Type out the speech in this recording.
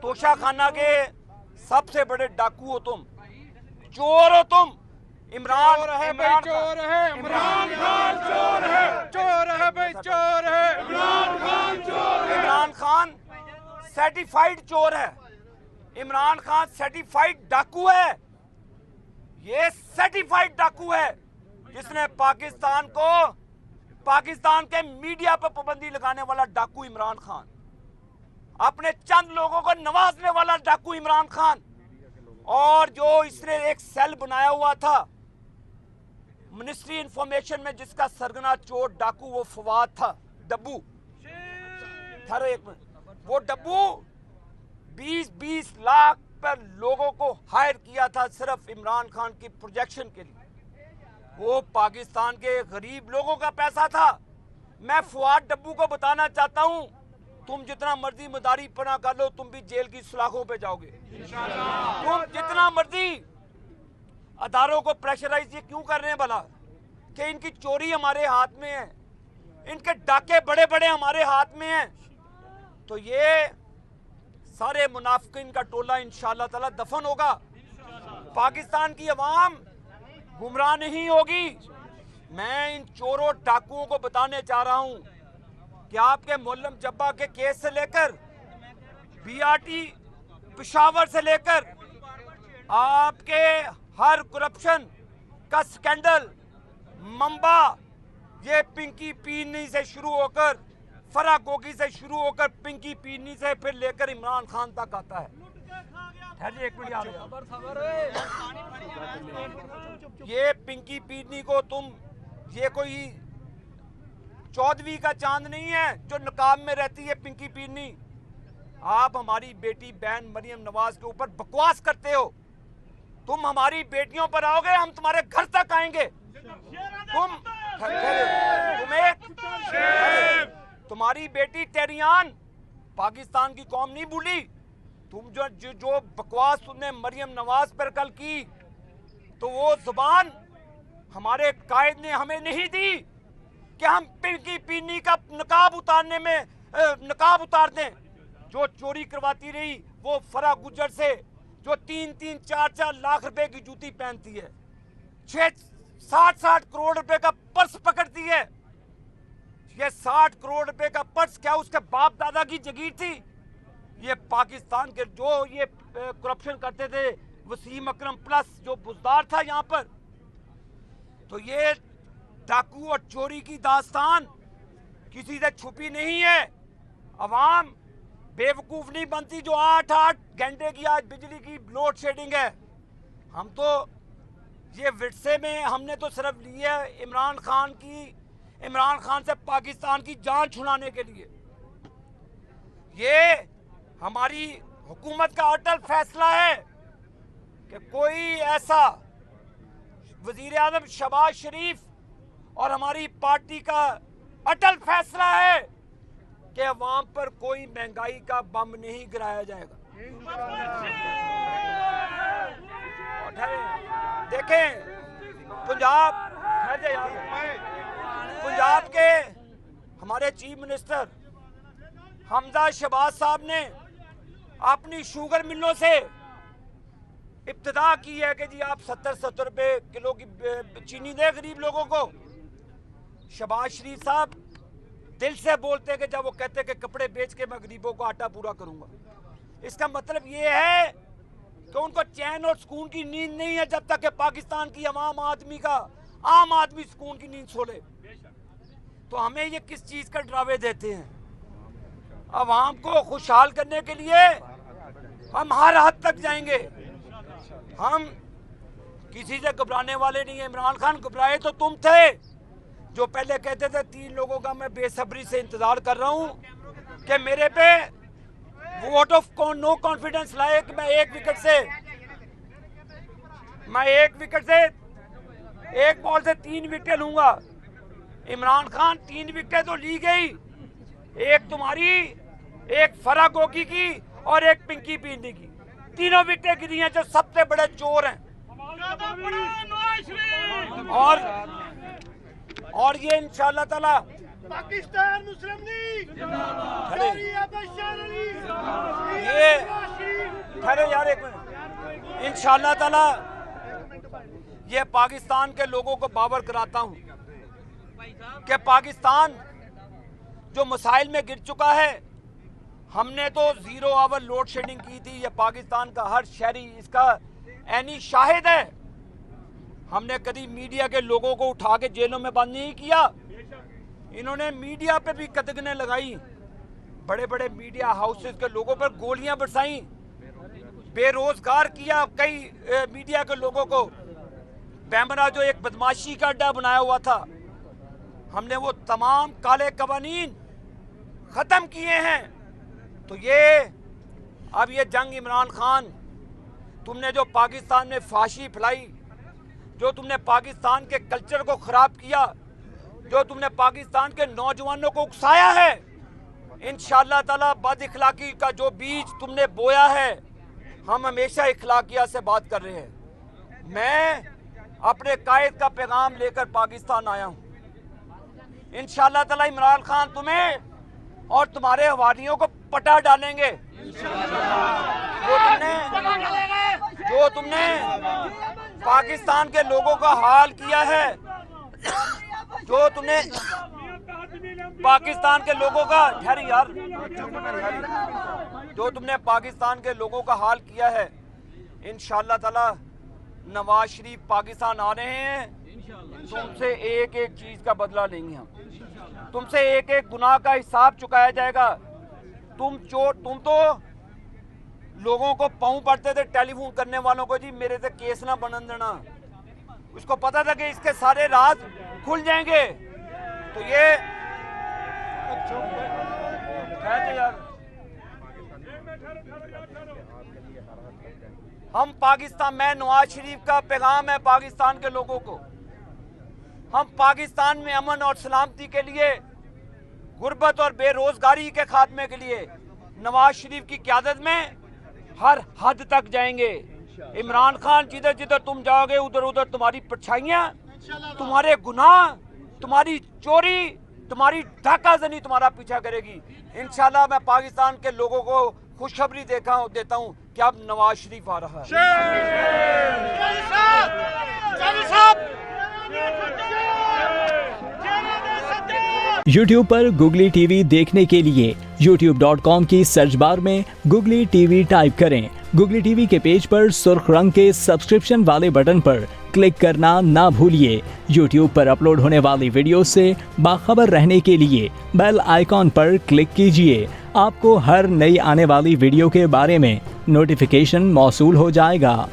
तोशाखाना के सबसे बड़े डाकू हो तुम, चोर हो तुम। इमरान चोर है भाई, चोर है इमरान खान, चोर है, चोर है भाई, चोर है इमरान खान, चोर है। इमरान खान सर्टिफाइड चोर है, इमरान खान सर्टिफाइड डाकू है। ये सर्टिफाइड डाकू है जिसने पाकिस्तान के मीडिया पर पाबंदी लगाने वाला डाकू इमरान खान, अपने चंद लोगों को नवाजने वाला डाकू इमरान खान। और जो इसने एक सेल बनाया हुआ था मिनिस्ट्री इंफॉर्मेशन में जिसका सरगना चोर डाकू वो फवाद था, डब्बू था। एक मिनट, वो डब्बू 20-20 लाख पर लोगों को हायर किया था सिर्फ इमरान खान की प्रोजेक्शन के लिए। वो पाकिस्तान के गरीब लोगों का पैसा था। मैं फवाद डब्बू को बताना चाहता हूं, तुम जितना मर्जी मदारी पना कर लो, तुम भी जेल की सलाखों पे जाओगे। तुम जितना मर्जी अदारों को प्रेशराइज ये क्यों कर रहे हैं भला? कि इनकी चोरी हमारे हाथ में है, इनके डाके बड़े बड़े हमारे हाथ में हैं। तो ये सारे मुनाफिकीन का टोला इंशाअल्लाह ताला दफन होगा। पाकिस्तान की अवाम गुमराह नहीं होगी। मैं इन चोरों डाकुओं को बताने चाह रहा हूं कि आपके मोहल्लम जब्बा के केस से लेकर बीआरटी पेशावर से लेकर आपके हर करप्शन का स्कैंडल मंबा, ये पिंकी पीनी से शुरू होकर फरा गोगी से शुरू होकर पिंकी पीनी से फिर लेकर इमरान खान तक आता है। ठहरिए एक मिनट, आ गया। ये पिंकी पीनी को तुम, ये कोई चौधरी का चांद नहीं है जो नकाब में रहती है पिंकी पीनी। आप हमारी बेटी बहन मरियम नवाज के ऊपर बकवास करते हो। तुम हमारी बेटियों पर आओगे, हम तुम्हारे घर तक आएंगे। तुम्हारी बेटी टेरियान पाकिस्तान की कौम नहीं भूली। तुम जो बकवास तुमने मरियम नवाज पर कल की, तो वो जुबान हमारे कायद ने हमें नहीं दी कि हम पिंकी पीनी का नकाब उतार दें। जो चोरी करवाती रही वो फरा गुजर से, जो 3-3, 4-4 लाख रुपए की जूती पहनती है, 60-60 करोड़ रुपए का पर्स पकड़ती है। ये 60 करोड़ रुपए का पर्स क्या उसके बाप दादा की जगीर थी? ये पाकिस्तान के जो ये करप्शन करते थे, वसीम अकरम प्लस जो बुजदार था यहाँ पर, तो ये डाकू और चोरी की दास्तान किसी से छुपी नहीं है। अवाम बेवकूफ नहीं बनती जो 8-8 घंटे की आज बिजली की लोड शेडिंग है। हम तो ये विरसे में हमने तो सिर्फ लिया है इमरान खान से पाकिस्तान की जान छुड़ाने के लिए। ये हमारी हुकूमत का अटल फैसला है कि कोई ऐसा वजीर आज़म शहबाज शरीफ और हमारी पार्टी का अटल फैसला है कि अवाम पर कोई महंगाई का बम नहीं गिराया जाएगा। देखें पंजाब के हमारे चीफ मिनिस्टर हमजा शहबाज साहब ने अपनी शुगर मिलों से इब्तिदा की है कि जी आप 70-70 रुपए किलो की चीनी दे गरीब लोगों को। शहबाज शरीफ साहब दिल से बोलते हैं कि जब वो कहते हैं कि कपड़े बेच के मैं गरीबों को आटा पूरा करूंगा। इसका मतलब ये है कि उनको चैन और सुकून की नींद नहीं है जब तक कि पाकिस्तान की आम आदमी सुकून की नींद सोले। तो हमें ये किस चीज का डरावे देते हैं? अवाम को खुशहाल करने के लिए हम हर हद तक जाएंगे। हम किसी से घबराने वाले नहीं है। इमरान खान घबराए तो तुम थे जो पहले कहते थे 3 लोगों का मैं बेसब्री से इंतजार कर रहा हूं कि मेरे पे वोट ऑफ नो कॉन्फिडेंस लाए कि मैं एक विकेट से एक बॉल से 3 विकेट लूंगा। इमरान खान 3 विकेट तो ली गई, एक तुम्हारी, एक फरा गोगी की और एक पिंकी पीनी की। तीनों विकेट गिरी हैं जो सबसे बड़े चोर हैं। और ये इंशाअल्लाह ताला पाकिस्तान मुस्लिम लीग ठहरो यार एक मिनट। इंशाअल्लाह ताला ये पाकिस्तान के लोगों को बावर कराता हूं कि पाकिस्तान जो मसाइल में गिर चुका है, हमने तो 0 आवर लोड शेडिंग की थी। ये पाकिस्तान का हर शहरी इसका ऐनी शाहिद है। हमने कभी मीडिया के लोगों को उठा के जेलों में बंद नहीं किया। इन्होंने मीडिया पे भी कदगने लगाई, बड़े बड़े मीडिया हाउसेस के लोगों पर गोलियां बरसाई, बेरोजगार किया कई मीडिया के लोगों को। पैमरा जो एक बदमाशी का अड्डा बनाया हुआ था, हमने वो तमाम काले कवानीन खत्म किए हैं। तो ये अब ये जंग इमरान खान, तुमने जो पाकिस्तान में फाशी फैलाई, जो तुमने पाकिस्तान के कल्चर को खराब किया, जो तुमने पाकिस्तान के नौजवानों को उकसाया है, इंशाअल्लाह ताला बद इखलाकी का जो बीज तुमने बोया है, हम हमेशा इखलाकिया से बात कर रहे हैं। मैं अपने कायद का पैगाम लेकर पाकिस्तान आया हूं। इंशाअल्लाह ताला इमरान खान तुम्हें और तुम्हारे हवारियों को पटा डालेंगे। जो तुमने पाकिस्तान के लोगों का हाल किया है, जो तुमने पाकिस्तान के लोगों का जो तुमने पाकिस्तान के लोगों का हाल किया है, इंशाअल्लाह ताला नवाज शरीफ पाकिस्तान आ रहे हैं, तुमसे एक एक चीज का बदला लेंगे हम, तुमसे एक एक गुनाह का हिसाब चुकाया जाएगा। तुम तो लोगों को पाँव पड़ते थे टेलीफोन करने वालों को, जी मेरे से केस ना बनन देना। उसको पता था कि इसके सारे राज खुल जाएंगे। तो ये यार हम पाकिस्तान, मैं नवाज शरीफ का पैगाम है पाकिस्तान के लोगों को, हम पाकिस्तान में अमन और सलामती के लिए, गुर्बत और बेरोजगारी के खात्मे के लिए नवाज शरीफ की क़यादत में हर हद तक जाएंगे। इमरान खान जिधर जिधर तुम जाओगे उधर उधर तुम्हारी परछाइयां, तुम्हारे गुनाह, तुम्हारी चोरी, तुम्हारी डाकाजनी तुम्हारा पीछा करेगी। इंशाल्लाह मैं पाकिस्तान के लोगों को खुशखबरी देता हूं कि अब नवाज शरीफ आ रहा है। YouTube पर गुगली टीवी देखने के लिए youtube.com की सर्च बार में गुगली टीवी टाइप करें। गुगली टीवी के पेज पर सुर्ख रंग के सब्सक्रिप्शन वाले बटन पर क्लिक करना ना भूलिए। YouTube पर अपलोड होने वाली वीडियो से बाखबर रहने के लिए बेल आइकॉन पर क्लिक कीजिए। आपको हर नई आने वाली वीडियो के बारे में नोटिफिकेशन मौसूल हो जाएगा।